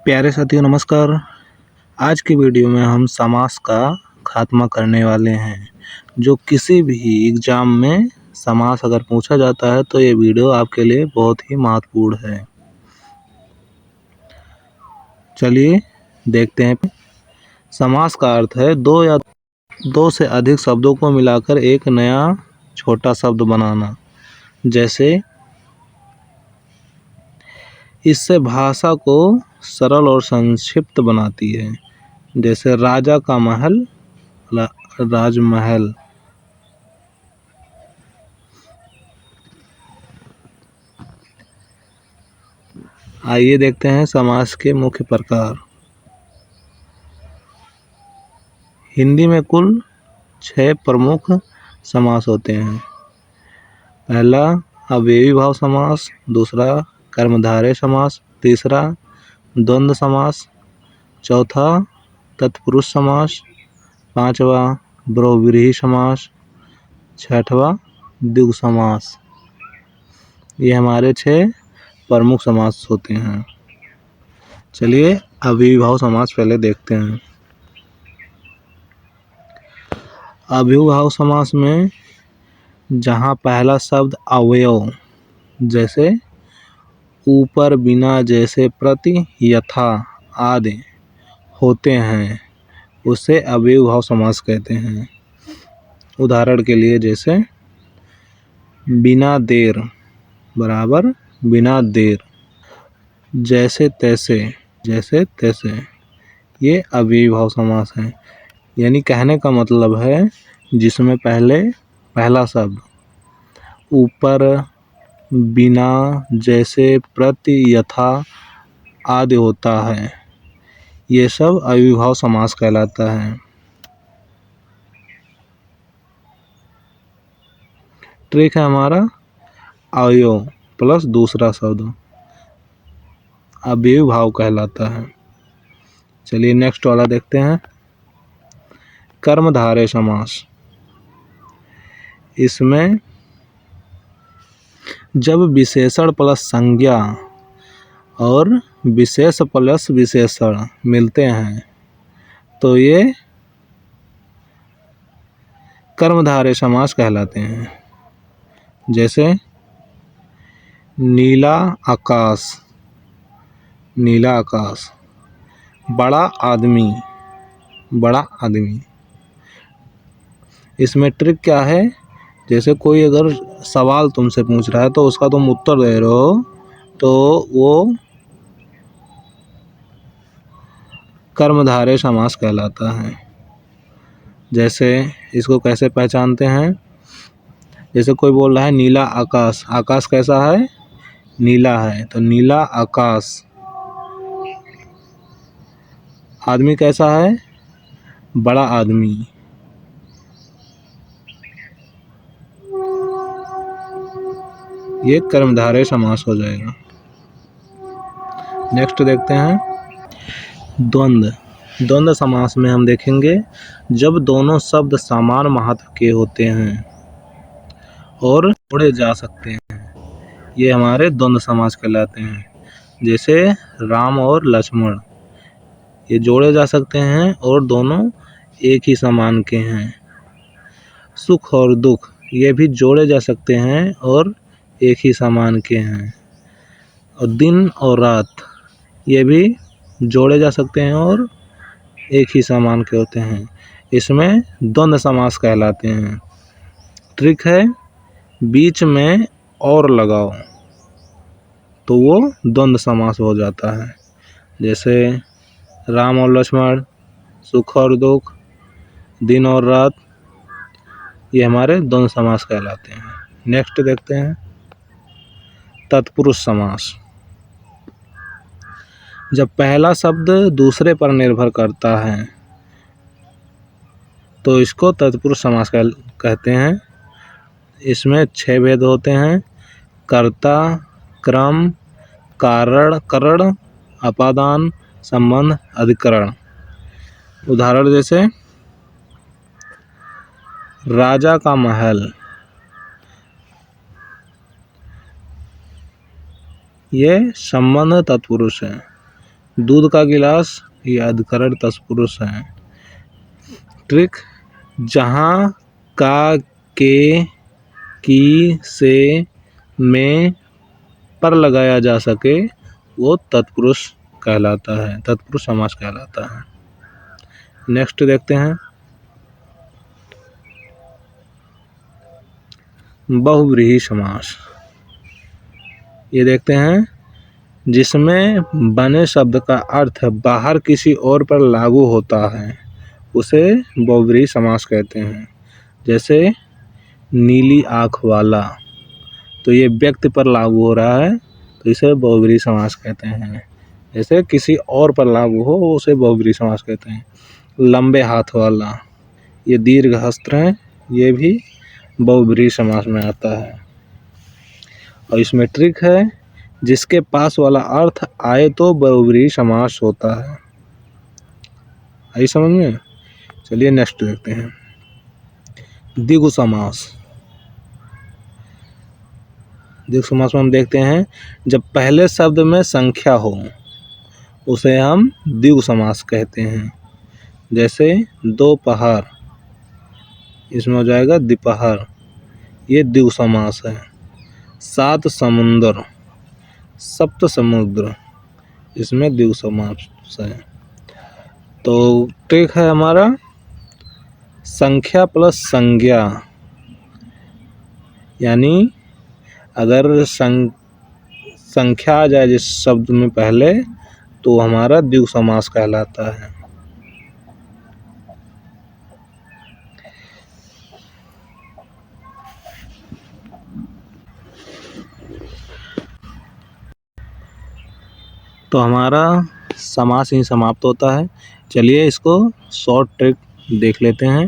प्यारे साथियों नमस्कार। आज की वीडियो में हम समास का खात्मा करने वाले हैं। जो किसी भी एग्ज़ाम में समास अगर पूछा जाता है तो ये वीडियो आपके लिए बहुत ही महत्वपूर्ण है। चलिए देखते हैं। समास का अर्थ है दो या दो से अधिक शब्दों को मिलाकर एक नया छोटा शब्द बनाना। जैसे इससे भाषा को सरल और संक्षिप्त बनाती है। जैसे राजा का महल, राजमहल। आइए देखते हैं समास के मुख्य प्रकार। हिंदी में कुल 6 प्रमुख समास होते हैं। पहला अवयवी भाव समास, दूसरा कर्मधारय समास, तीसरा द्वंद्व समास, चौथा तत्पुरुष समास, पांचवा बहुव्रीहि समास, छठवां द्विगु समास। ये हमारे 6 प्रमुख समास होते हैं। चलिए अवयवी भाव समास पहले देखते हैं। अवयवी भाव समास में जहाँ पहला शब्द अवयव जैसे ऊपर, बिना, जैसे, प्रति, यथा आदि होते हैं उसे अवयवी भाव समास कहते हैं। उदाहरण के लिए जैसे बिना देर बराबर बिना देर, जैसे तैसे जैसे तैसे, ये अवयवी भाव समास है। यानी कहने का मतलब है जिसमें पहला शब्द ऊपर, बिना, जैसे, प्रति, यथा आदि होता है, ये सब अवयवी भाव समास कहलाता है। ट्रिक है हमारा अवयव प्लस दूसरा शब्द अवयवी भाव कहलाता है। चलिए नेक्स्ट वाला देखते हैं। कर्मधारय समास। इसमें जब विशेषण प्लस संज्ञा और विशेष प्लस विशेषण मिलते हैं तो ये कर्मधारय समास कहलाते हैं। जैसे नीला आकाश, नीला आकाश, बड़ा आदमी, बड़ा आदमी। इसमें ट्रिक क्या है, जैसे कोई अगर सवाल तुमसे पूछ रहा है तो उसका तुम उत्तर दे रहे हो तो वो कर्मधारय समास कहलाता है। जैसे इसको कैसे पहचानते हैं, जैसे कोई बोल रहा है नीला आकाश, आकाश कैसा है, नीला है, तो नीला आकाश। आदमी कैसा है, बड़ा आदमी। ये कर्मधारय समास हो जाएगा। नेक्स्ट देखते हैं द्वंद्व समास में हम देखेंगे जब दोनों शब्द समान महत्व के होते हैं और जोड़े जा सकते हैं, ये हमारे द्वंद्व समास कहलाते हैं। जैसे राम और लक्ष्मण, ये जोड़े जा सकते हैं और दोनों एक ही समान के हैं। सुख और दुख, ये भी जोड़े जा सकते हैं और एक ही समान के हैं। और दिन और रात, ये भी जोड़े जा सकते हैं और एक ही समान के होते हैं। इसमें द्वंद्व समास कहलाते हैं। ट्रिक है बीच में और लगाओ तो वो द्वंद्व समास हो जाता है। जैसे राम और लक्ष्मण, सुख और दुख, दिन और रात, ये हमारे द्वंद्व समास कहलाते हैं। नेक्स्ट देखते हैं तत्पुरुष समास। जब पहला शब्द दूसरे पर निर्भर करता है तो इसको तत्पुरुष समास कहते हैं। इसमें 6 भेद होते हैं: कर्ता, क्रम, कारण, करण, अपादान, संबंध, अधिकरण। उदाहरण जैसे राजा का महल, ये संबंध तत्पुरुष है। दूध का गिलास ये अधिकरण तत्पुरुष है। ट्रिक, जहाँ का, के, की, से, में पर लगाया जा सके वो तत्पुरुष कहलाता है, तत्पुरुष समास कहलाता है। नेक्स्ट देखते हैं बहुव्रीहि समास। ये देखते हैं, जिसमें बने शब्द का अर्थ बाहर किसी और पर लागू होता है उसे बहुव्रीहि समास कहते हैं। जैसे नीली आँख वाला, तो ये व्यक्ति पर लागू हो रहा है तो इसे बहुव्रीहि समास कहते हैं। जैसे किसी और पर लागू हो उसे बहुव्रीहि समास कहते हैं। लंबे हाथ वाला, ये दीर्घ हस्त है, ये भी बहुव्रीहि समास में आता है। और इसमें ट्रिक है, जिसके पास वाला अर्थ आए तो बहुव्रीहि समास होता है। आई समझ में? चलिए नेक्स्ट देखते हैं द्विगु समास। द्विगु समास में हम देखते हैं, जब पहले शब्द में संख्या हो उसे हम द्विगु समास कहते हैं। जैसे दोपहर, इसमें हो जाएगा दोपहर, ये द्विगु समास है। सात समुद्र, सप्त समुद्र, इसमें द्विगु समास है। तो ट्रिक है हमारा संख्या प्लस संज्ञा, यानी अगर संख्या आ जाए जिस शब्द में पहले तो हमारा द्विगु समास कहलाता है। तो हमारा समास ही समाप्त होता है। चलिए इसको शॉर्ट ट्रिक देख लेते हैं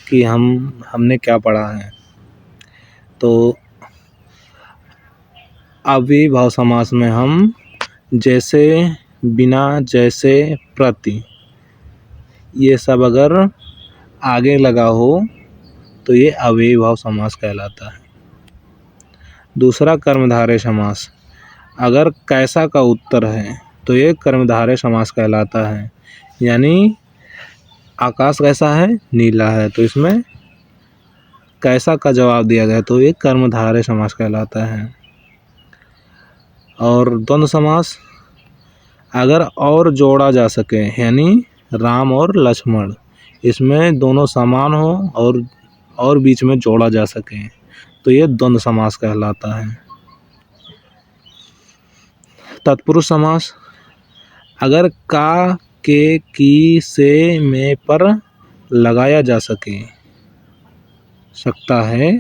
कि हमने क्या पढ़ा है। तो अव्ययीभाव समास में हम जैसे, बिना, जैसे, प्रति, ये सब अगर आगे लगा हो तो ये अव्ययीभाव समास कहलाता है। दूसरा कर्मधारय समास, अगर कैसा का उत्तर है तो ये कर्मधारय समास कहलाता है। यानी आकाश कैसा है, नीला है, तो इसमें कैसा का जवाब दिया गया तो ये कर्मधारय समास कहलाता है। और द्वंद्व समास, अगर और जोड़ा जा सके, यानी राम और लक्ष्मण, इसमें दोनों समान हो और बीच में जोड़ा जा सके तो ये द्वंद्व समास कहलाता है। तत्पुरुष समास, अगर का, के, की, से, में पर लगाया जा सकता है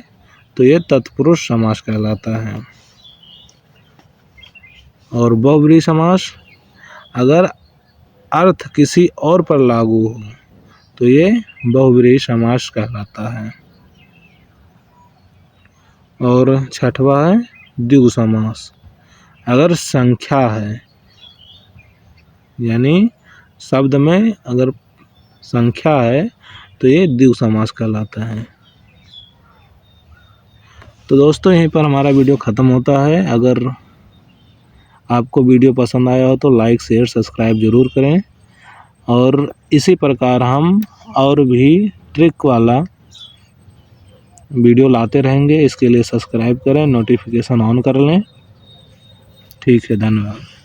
तो ये तत्पुरुष समास कहलाता है। और बहुव्रीहि समास, अगर अर्थ किसी और पर लागू हो तो ये बहुव्रीहि समास कहलाता है। और छठवा है द्विगु समास, अगर संख्या है, यानी शब्द में अगर संख्या है तो ये द्विगु समास कहलाता है। तो दोस्तों यहीं पर हमारा वीडियो ख़त्म होता है। अगर आपको वीडियो पसंद आया हो तो लाइक, शेयर, सब्सक्राइब ज़रूर करें। और इसी प्रकार हम और भी ट्रिक वाला वीडियो लाते रहेंगे। इसके लिए सब्सक्राइब करें, नोटिफिकेशन ऑन कर लें। ठीक है, धन्यवाद।